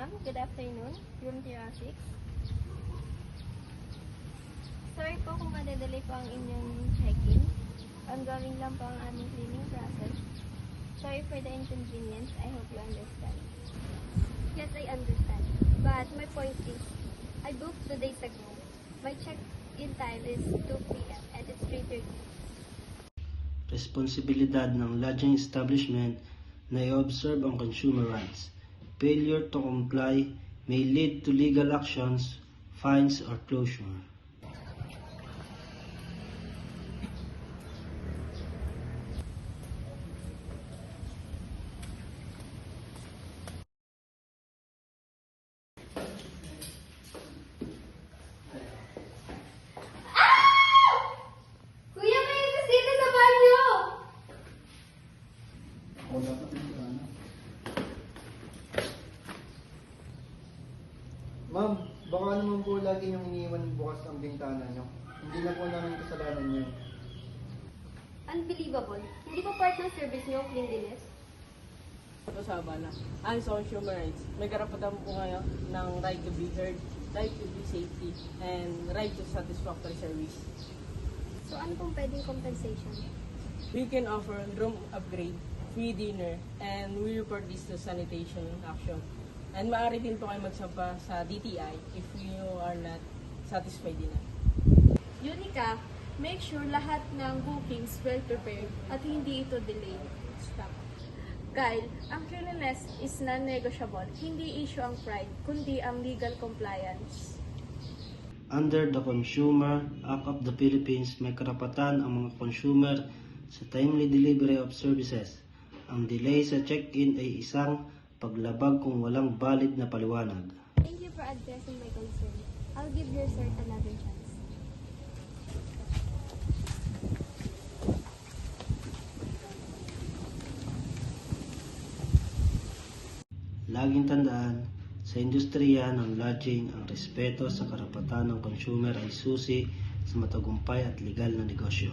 ma'am. Good afternoon. Room 306. Sorry po kung madedelay po ang inyong check-in. Ongoing lang po ang aming cleaning process. Sorry for the inconvenience. I hope you understand. Yes, I understand. But my point is, I booked 2 days ago. My check-in time is 2 p.m. and it's 3:30. Responsibilidad ng lodging establishment na i-observe ang consumer rights. Failure to comply may lead to legal actions, fines, or closure. Kuya, may bisita sa banyo! Ma'am, baka naman po lagi niyong iniwan bukas ang bintana niyo. Hindi na po namin kasalanan yun. Unbelievable. Hindi pa part ng service niyo ang cleanliness? Usapan na. Ang consumer rights. May karapatan po kayo ng right to be heard, right to be safety, and right to satisfactory service. So ano pong pwedeng compensation? We can offer room upgrade, free dinner, and we report this to sanitation action. And maaari din po kayo magsampa sa DTI if you are not satisfied din. Unica, make sure lahat ng bookings well prepared at hindi ito delayed. Stop. Kyle, ang cleanliness is non-negotiable. Hindi issue ang pride, kundi ang legal compliance. Under the Consumer Act of the Philippines, may karapatan ang mga consumer sa timely delivery of services. Ang delay sa check-in ay isang paglabag kung walang valid na paliwanag. Thank you for addressing my concern. I'll give your sir another chance. Laging tandaan, sa industriya ng lodging, ang respeto sa karapatan ng consumer ay susi sa matagumpay at legal na negosyo.